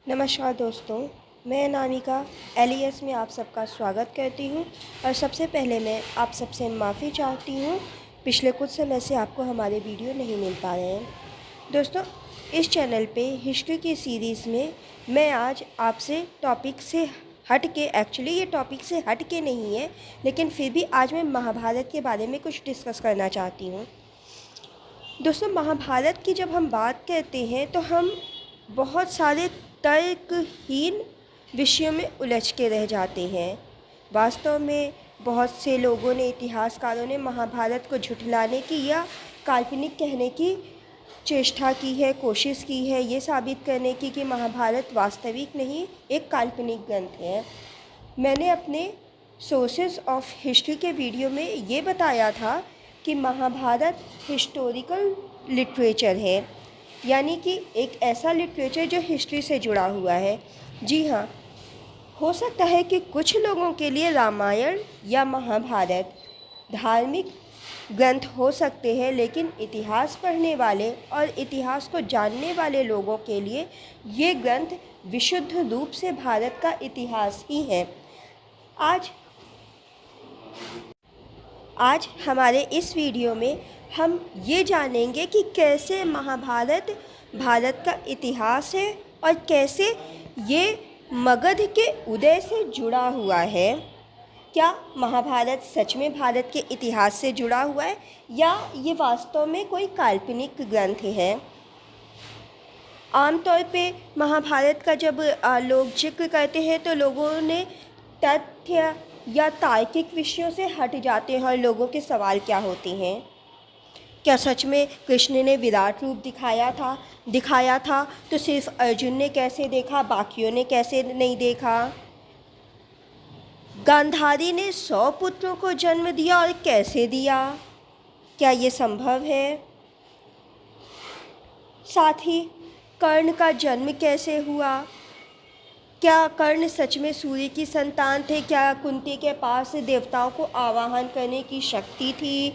नमस्कार दोस्तों, मैं अनामिका एलियस में आप सबका स्वागत करती हूँ। और सबसे पहले मैं आप सबसे माफ़ी चाहती हूँ, पिछले कुछ समय से आपको हमारे वीडियो नहीं मिल पा रहे हैं। दोस्तों, इस चैनल पे हिस्ट्री की सीरीज़ में मैं आज आपसे टॉपिक से हट के, एक्चुअली ये टॉपिक से हट के नहीं है, लेकिन फिर भी आज मैं महाभारत के बारे में कुछ डिस्कस करना चाहती हूँ। दोस्तों, महाभारत की जब हम बात करते हैं तो हम बहुत सारे तर्कहीन विषयों में उलझ के रह जाते हैं। वास्तव में बहुत से लोगों ने, इतिहासकारों ने महाभारत को झुठलाने की या काल्पनिक कहने की चेष्टा की है, कोशिश की है, ये साबित करने की कि महाभारत वास्तविक नहीं, एक काल्पनिक ग्रंथ है। मैंने अपने सोर्सेस ऑफ हिस्ट्री के वीडियो में ये बताया था कि महाभारत हिस्टोरिकल लिटरेचर है, यानी कि एक ऐसा लिटरेचर जो हिस्ट्री से जुड़ा हुआ है। जी हाँ, हो सकता है कि कुछ लोगों के लिए रामायण या महाभारत धार्मिक ग्रंथ हो सकते हैं, लेकिन इतिहास पढ़ने वाले और इतिहास को जानने वाले लोगों के लिए ये ग्रंथ विशुद्ध रूप से भारत का इतिहास ही है। आज हमारे इस वीडियो में हम ये जानेंगे कि कैसे महाभारत भारत का इतिहास है और कैसे ये मगध के उदय से जुड़ा हुआ है। क्या महाभारत सच में भारत के इतिहास से जुड़ा हुआ है या ये वास्तव में कोई काल्पनिक ग्रंथ है। आमतौर पे महाभारत का जब लोग जिक्र करते हैं तो लोगों ने तथ्य या तार्किक विषयों से हट जाते हैं और लोगों के सवाल क्या होते हैं। क्या सच में कृष्ण ने विराट रूप दिखाया था तो सिर्फ अर्जुन ने कैसे देखा, बाकियों ने कैसे नहीं देखा। गांधारी ने 100 पुत्रों को जन्म दिया और कैसे दिया, क्या ये संभव है। साथ ही कर्ण का जन्म कैसे हुआ, क्या कर्ण सच में सूर्य की संतान थे, क्या कुंती के पास देवताओं को आवाहन करने की शक्ति थी।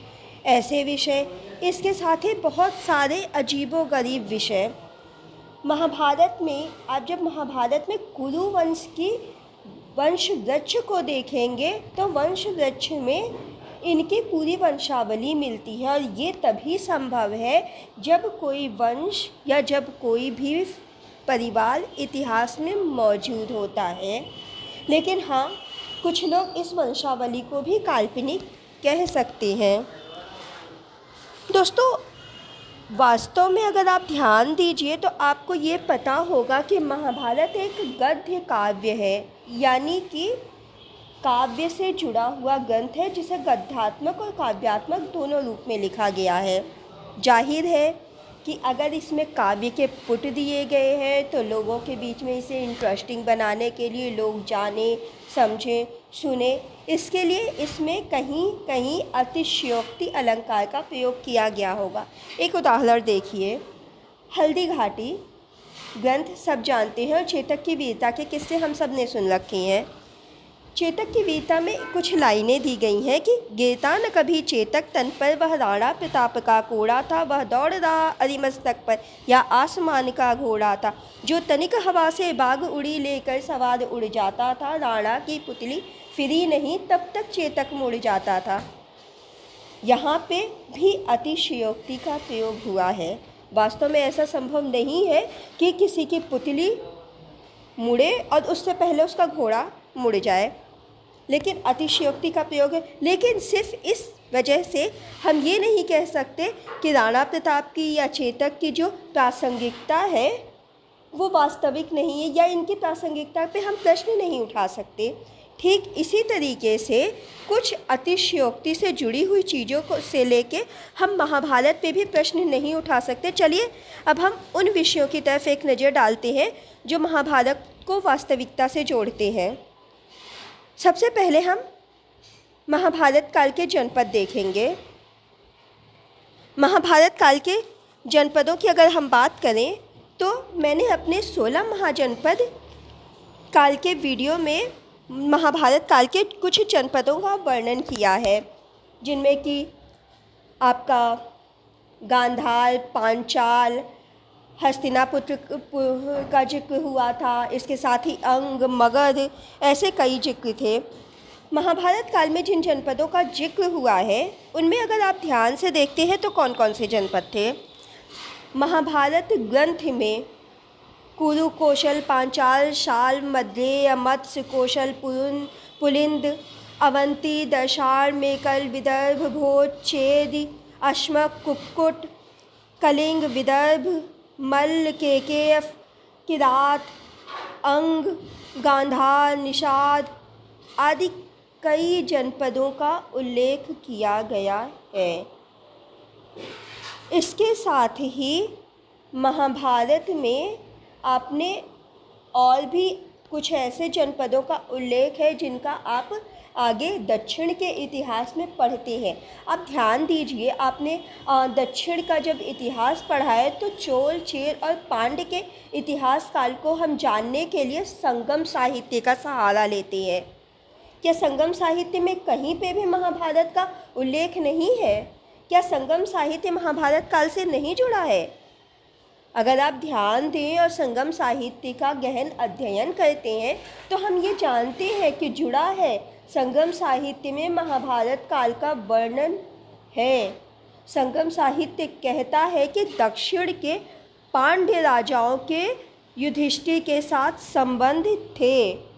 ऐसे विषय, इसके साथ ही बहुत सारे अजीबोगरीब विषय। महाभारत में आप जब महाभारत में कुरु वंश की वंश वृक्ष को देखेंगे तो वंश वृक्ष में इनकी पूरी वंशावली मिलती है, और ये तभी संभव है जब कोई वंश या जब कोई भी परिवार इतिहास में मौजूद होता है। लेकिन हाँ, कुछ लोग इस वंशावली को भी काल्पनिक कह सकते हैं। दोस्तों, वास्तव में अगर आप ध्यान दीजिए तो आपको ये पता होगा कि महाभारत एक गद्य काव्य है, यानी कि काव्य से जुड़ा हुआ ग्रंथ है जिसे गद्यात्मक और काव्यात्मक दोनों रूप में लिखा गया है। जाहिर है कि अगर इसमें काव्य के पुट दिए गए हैं तो लोगों के बीच में इसे इंटरेस्टिंग बनाने के लिए, लोग जाने, समझें, सुने, इसके लिए इसमें कहीं कहीं अतिशयोक्ति अलंकार का प्रयोग किया गया होगा। एक उदाहरण देखिए, हल्दी घाटी ग्रंथ सब जानते हैं और चेतक की वीरता के किस्से हम सब ने सुन रखे हैं। चेतक की वीरता में कुछ लाइनें दी गई हैं कि गिरता न कभी चेतक तन पर, वह राणा प्रताप का कोड़ा था, वह दौड़ रहा अरिमस्तक पर या आसमान का घोड़ा था, जो तनिक हवा से बाग उड़ी लेकर सवार उड़ जाता था, राणा की पुतली फिरी नहीं तब तक चेतक मुड़ जाता था। यहाँ पे भी अतिशयोक्ति का प्रयोग हुआ है। वास्तव में ऐसा संभव नहीं है कि किसी की पुतली मुड़े और उससे पहले उसका घोड़ा मुड़ जाए, लेकिन अतिशयोक्ति का प्रयोग है। लेकिन सिर्फ इस वजह से हम ये नहीं कह सकते कि राणा प्रताप की या चेतक की जो प्रासंगिकता है वो वास्तविक नहीं है, या इनकी प्रासंगिकता पे हम प्रश्न नहीं उठा सकते। ठीक इसी तरीके से कुछ अतिशयोक्ति से जुड़ी हुई चीज़ों को से लेके हम महाभारत पे भी प्रश्न नहीं उठा सकते। चलिए अब हम उन विषयों की तरफ एक नज़र डालते हैं जो महाभारत को वास्तविकता से जोड़ते हैं। सबसे पहले हम महाभारत काल के जनपद देखेंगे। महाभारत काल के जनपदों की अगर हम बात करें तो मैंने अपने 16 महाजनपद काल के वीडियो में महाभारत काल के कुछ जनपदों का वर्णन किया है, जिनमें कि आपका गांधार, पांचाल, का जिक्र हुआ था, इसके साथ ही अंग, मगध, ऐसे कई जिक्र थे। महाभारत काल में जिन जनपदों का जिक्र हुआ है उनमें अगर आप ध्यान से देखते हैं तो कौन कौन से जनपद थे। महाभारत ग्रंथ में कुरु, कौशल, पांचाल, शाल, मद्रेय, मत्स्य, कौशल, पुलिंद, अवंती, दशार, मेकल, विदर्भ, भोज, चेद, अश्मक, कुक्कुट, कलिंग, विदर्भ, मल्ल, केकेफ, किरात, अंग, गांधार, निषाद आदि कई जनपदों का उल्लेख किया गया है। इसके साथ ही महाभारत में आपने और भी कुछ ऐसे जनपदों का उल्लेख है जिनका आप आगे दक्षिण के इतिहास में पढ़ते हैं। आप ध्यान दीजिए, आपने दक्षिण का जब इतिहास पढ़ा है तो चोल, चेर और पांड्य के इतिहास काल को हम जानने के लिए संगम साहित्य का सहारा लेते हैं। क्या संगम साहित्य में कहीं पे भी महाभारत का उल्लेख नहीं है? क्या संगम साहित्य महाभारत काल से नहीं जुड़ा है? अगर आप ध्यान दें और संगम साहित्य का गहन अध्ययन करते हैं तो हम ये जानते हैं कि जुड़ा है। संगम साहित्य में महाभारत काल का वर्णन है। संगम साहित्य कहता है कि दक्षिण के पांड्य राजाओं के युधिष्ठिर के साथ संबंध थे।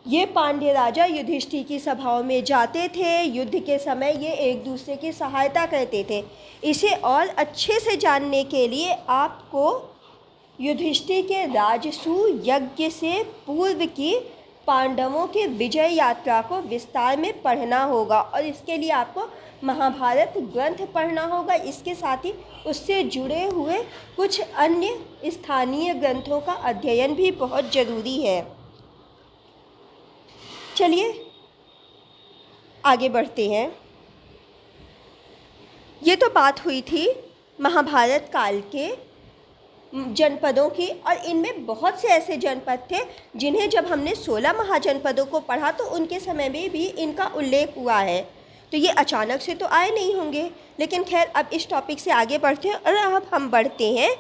ये पांड्य राजा युधिष्ठिर की सभाओं में जाते थे, युद्ध के समय ये एक दूसरे की सहायता करते थे। इसे और अच्छे से जानने के लिए आपको युधिष्ठिर के राजसूय यज्ञ से पूर्व की पांडवों के विजय यात्रा को विस्तार में पढ़ना होगा और इसके लिए आपको महाभारत ग्रंथ पढ़ना होगा। इसके साथ ही उससे जुड़े हुए कुछ अन्य स्थानीय ग्रंथों का अध्ययन भी बहुत ज़रूरी है। चलिए आगे बढ़ते हैं। ये तो बात हुई थी महाभारत काल के जनपदों की, और इनमें बहुत से ऐसे जनपद थे जिन्हें जब हमने 16 महाजनपदों को पढ़ा तो उनके समय में भी इनका उल्लेख हुआ है। तो ये अचानक से तो आए नहीं होंगे, लेकिन खैर अब इस टॉपिक से आगे बढ़ते हैं और अब हम बढ़ते हैं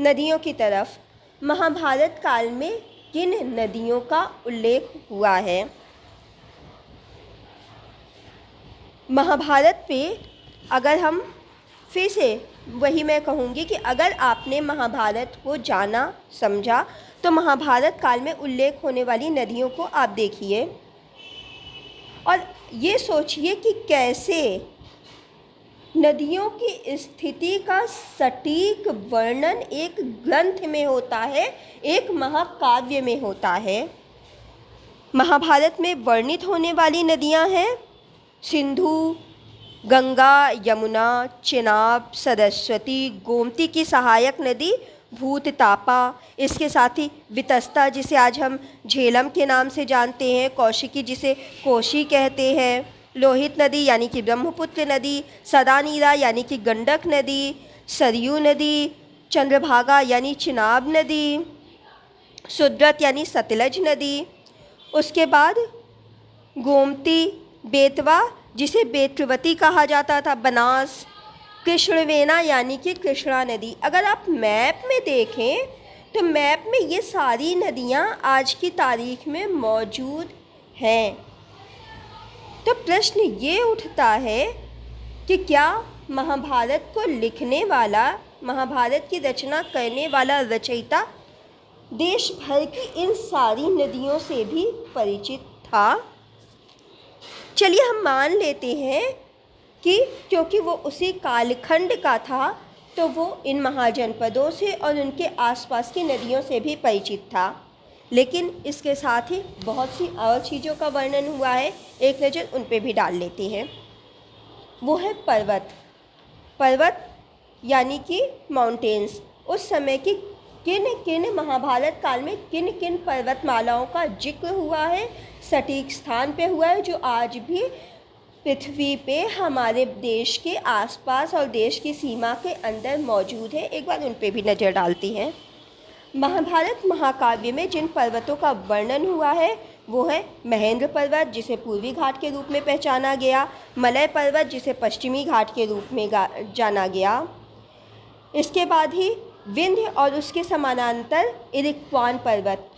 नदियों की तरफ। महाभारत काल में किन नदियों का उल्लेख हुआ है? महाभारत पे अगर हम फिर से वही मैं कहूँगी कि अगर आपने महाभारत को जाना समझा तो महाभारत काल में उल्लेख होने वाली नदियों को आप देखिए और ये सोचिए कि कैसे नदियों की स्थिति का सटीक वर्णन एक ग्रंथ में होता है, एक महाकाव्य में होता है। महाभारत में वर्णित होने वाली नदियाँ हैं सिंधु, गंगा, यमुना, चेनाब, सरस्वती, गोमती की सहायक नदी भूततापा, इसके साथ ही वितस्ता जिसे आज हम झेलम के नाम से जानते हैं, कौशिकी जिसे कोशी कहते हैं, लोहित नदी यानी कि ब्रह्मपुत्र नदी, सदानीरा यानी कि गंडक नदी, सरयू नदी, चंद्रभागा यानी चिनाब नदी, सुद्रत यानी सतलज नदी, उसके बाद गोमती, बेतवा जिसे बेत्रवती कहा जाता था, बनास, कृष्णवेना यानी कि कृष्णा नदी। अगर आप मैप में देखें तो मैप में ये सारी नदियाँ आज की तारीख में मौजूद हैं। तो प्रश्न ये उठता है कि क्या महाभारत को लिखने वाला, महाभारत की रचना करने वाला रचयिता देश भर की इन सारी नदियों से भी परिचित था? चलिए हम मान लेते हैं कि क्योंकि वो उसी कालखंड का था तो वो इन महाजनपदों से और उनके आसपास की नदियों से भी परिचित था। लेकिन इसके साथ ही बहुत सी और चीज़ों का वर्णन हुआ है, एक नज़र उन पे भी डाल लेते हैं। वो है पर्वत। पर्वत यानी कि माउंटेन्स। उस समय की किन किन महाभारत काल में किन किन पर्वतमालाओं का जिक्र हुआ है, सटीक स्थान पे हुआ है, जो आज भी पृथ्वी पे हमारे देश के आसपास और देश की सीमा के अंदर मौजूद है। एक बार उन पे भी नज़र डालती हैं। महाभारत महाकाव्य में जिन पर्वतों का वर्णन हुआ है वो है महेंद्र पर्वत जिसे पूर्वी घाट के रूप में पहचाना गया, मलय पर्वत जिसे पश्चिमी घाट के रूप में जाना गया। इसके बाद ही विंध्य और उसके समानांतर इरिक्वान पर्वत,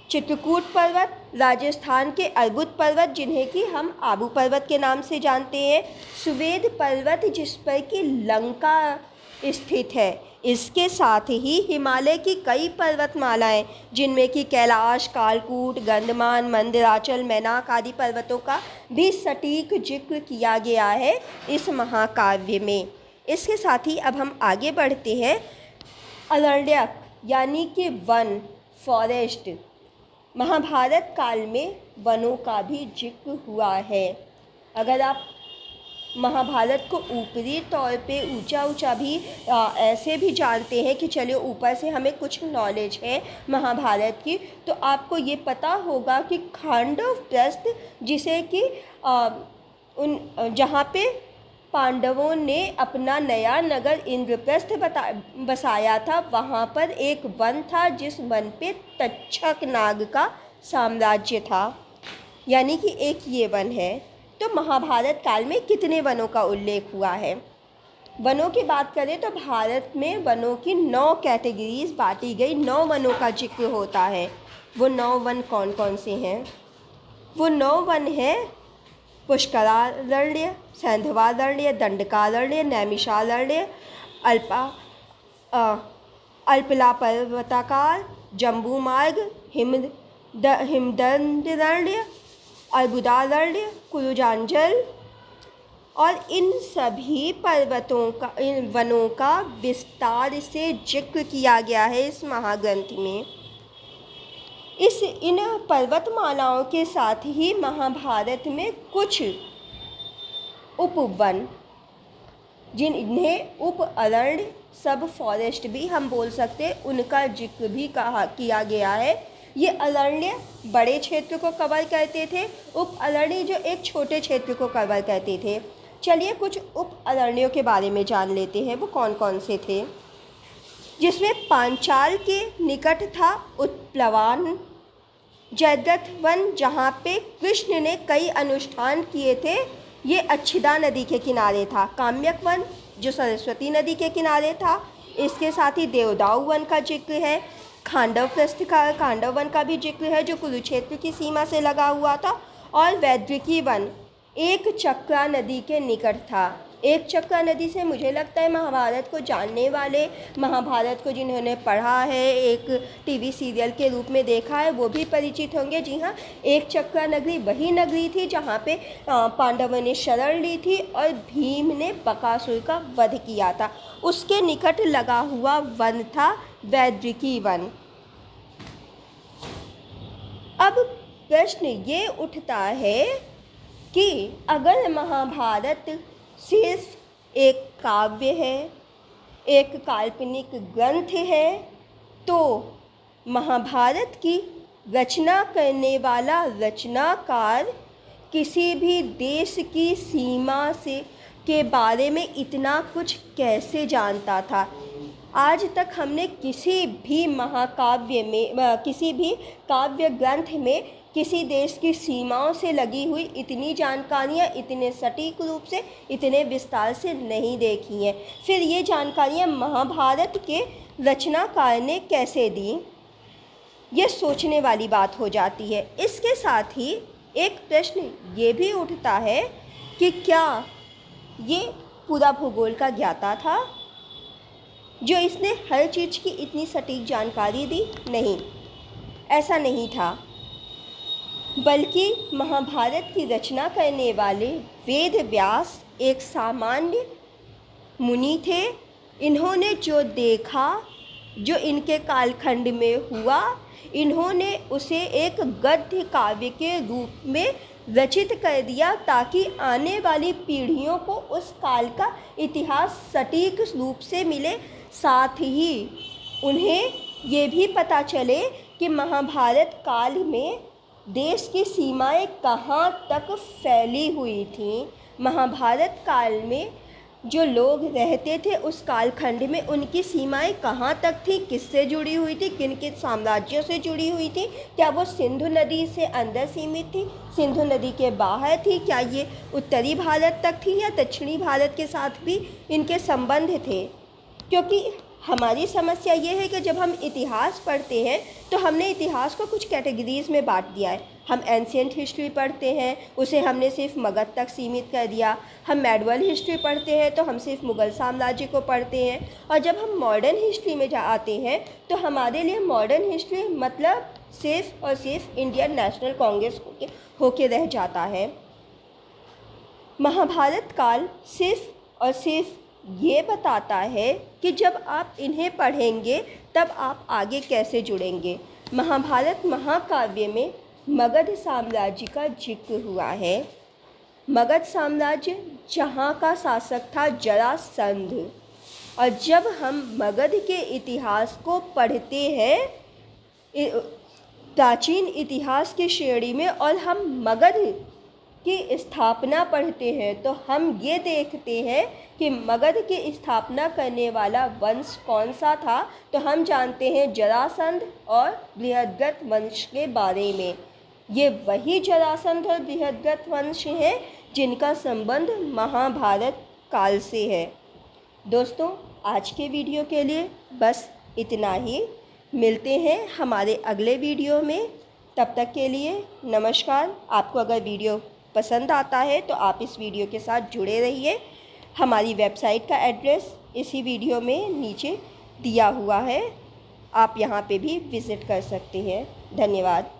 चित्रकूट पर्वत, राजस्थान के अर्बुद पर्वत जिन्हें कि हम आबू पर्वत के नाम से जानते हैं, सुवेद पर्वत जिस पर कि लंका स्थित है, इसके साथ ही हिमालय की कई पर्वतमालाएं जिनमें कि कैलाश, कालकूट, गंधमान, मंदराचल, मैनाक आदि पर्वतों का भी सटीक जिक्र किया गया है इस महाकाव्य में। इसके साथ ही अब हम आगे बढ़ते हैं। अरण्यक यानी कि वन, फॉरेस्ट, महाभारत काल में वनों का भी जिक्र हुआ है। अगर आप महाभारत को ऊपरी तौर पे ऊंचा ऊंचा भी ऐसे भी जानते हैं कि चलिए ऊपर से हमें कुछ नॉलेज है महाभारत की, तो आपको ये पता होगा कि खांडव प्रस्थ जिसे कि जहाँ पे पांडवों ने अपना नया नगर इंद्रप्रस्थ बसाया था, वहाँ पर एक वन था जिस वन पे तक्षक नाग का साम्राज्य था, यानी कि एक ये वन है। तो महाभारत काल में कितने वनों का उल्लेख हुआ है? वनों की बात करें तो भारत में वनों की 9 कैटेगरीज बांटी गई, 9 वनों का जिक्र होता है। वो 9 वन कौन कौन से हैं? वो 9 वन हैं पुष्करारण्य, सैंधवारण्य, दंडकारण्य, नैमिषारण्य, अल्पला पर्वताकार, जम्बूमार्ग, हिमदंडरण्य, अर्बुदारण्य, कुरुजांजल। और इन सभी इन वनों का विस्तार से जिक्र किया गया है इस महाग्रंथ में। इन पर्वतमालाओं के साथ ही महाभारत में कुछ उपवन जिन्हें उप अरण्य, सब फॉरेस्ट भी हम बोल सकते हैं, उनका जिक्र भी किया गया है। ये अरण्य बड़े क्षेत्र को कवर करते थे, उप अरण्य जो एक छोटे क्षेत्र को कवर करते थे। चलिए कुछ उप अरण्यों के बारे में जान लेते हैं, वो कौन कौन से थे। जिसमें पांचाल के निकट था उत्प्लवान, जयद्रथ वन जहाँ पे कृष्ण ने कई अनुष्ठान किए थे, ये अच्छिदा नदी के किनारे था। काम्यक वन जो सरस्वती नदी के किनारे था, इसके साथ ही देवदाऊ वन का जिक्र है। खांडव प्रस्थ का खांडव वन का भी जिक्र है जो कुरुक्षेत्र की सीमा से लगा हुआ था। और वैद्रिकी वन एक चक्रा नदी के निकट था। एक चक्रा नदी से मुझे लगता है महाभारत को जानने वाले, महाभारत को जिन्होंने पढ़ा है, एक टीवी सीरियल के रूप में देखा है, वो भी परिचित होंगे। जी हाँ, एक चक्रा नगरी वही नगरी थी जहाँ पे पांडवों ने शरण ली थी और भीम ने बकासुर का वध किया था। उसके निकट लगा हुआ वन था वैद्रिकी वन। अब प्रश्न ये उठता है कि अगर महाभारत सिर्फ एक काव्य है, एक काल्पनिक ग्रंथ है, तो महाभारत की रचना करने वाला रचनाकार किसी भी देश की सीमा से के बारे में इतना कुछ कैसे जानता था? आज तक हमने किसी भी महाकाव्य में, किसी भी काव्य ग्रंथ में किसी देश की सीमाओं से लगी हुई इतनी जानकारियाँ इतने सटीक रूप से, इतने विस्तार से नहीं देखी हैं। फिर ये जानकारियाँ महाभारत के रचनाकार ने कैसे दी, ये सोचने वाली बात हो जाती है। इसके साथ ही एक प्रश्न ये भी उठता है कि क्या ये पूरा भूगोल का ज्ञाता था जो इसने हर चीज़ की इतनी सटीक जानकारी दी? नहीं, ऐसा नहीं था। बल्कि महाभारत की रचना करने वाले वेद व्यास एक सामान्य मुनि थे। इन्होंने जो देखा, जो इनके कालखंड में हुआ, इन्होंने उसे एक गद्य काव्य के रूप में रचित कर दिया ताकि आने वाली पीढ़ियों को उस काल का इतिहास सटीक रूप से मिले। साथ ही उन्हें ये भी पता चले कि महाभारत काल में देश की सीमाएं कहाँ तक फैली हुई थीं। महाभारत काल में जो लोग रहते थे उस कालखंड में उनकी सीमाएं कहाँ तक थी, किससे जुड़ी हुई थी, किन किन साम्राज्यों से जुड़ी हुई थी। क्या वो सिंधु नदी से अंदर सीमित थी, सिंधु नदी के बाहर थी, क्या ये उत्तरी भारत तक थी या दक्षिणी भारत के साथ भी इनके संबंध थे? क्योंकि हमारी समस्या ये है कि जब हम इतिहास पढ़ते हैं तो हमने इतिहास को कुछ कैटेगरीज़ में बांट दिया है। हम एंशिएंट हिस्ट्री पढ़ते हैं, उसे हमने सिर्फ मगध तक सीमित कर दिया। हम मेडिवल हिस्ट्री पढ़ते हैं तो हम सिर्फ मुग़ल साम्राज्य को पढ़ते हैं। और जब हम मॉडर्न हिस्ट्री में आते हैं तो हमारे लिए मॉडर्न हिस्ट्री मतलब सिर्फ और सिर्फ इंडियन नेशनल कांग्रेस होके रह जाता है। महाभारत काल सिर्फ और सिर्फ ये बताता है कि जब आप इन्हें पढ़ेंगे तब आप आगे कैसे जुड़ेंगे। महाभारत महाकाव्य में मगध साम्राज्य का जिक्र हुआ है। मगध साम्राज्य जहाँ का शासक था जरासंध। और जब हम मगध के इतिहास को पढ़ते हैं प्राचीन इतिहास की श्रेणी में और हम मगध की स्थापना पढ़ते हैं तो हम ये देखते हैं कि मगध की स्थापना करने वाला वंश कौन सा था। तो हम जानते हैं जरासंध और बृहद्रथ वंश के बारे में। ये वही जरासंध और बृहद्रथ वंश हैं जिनका संबंध महाभारत काल से है। दोस्तों, आज के वीडियो के लिए बस इतना ही। मिलते हैं हमारे अगले वीडियो में। तब तक के लिए नमस्कार। आपको अगर वीडियो पसंद आता है तो आप इस वीडियो के साथ जुड़े रहिए। हमारी वेबसाइट का एड्रेस इसी वीडियो में नीचे दिया हुआ है, आप यहाँ पे भी विज़िट कर सकते हैं। धन्यवाद।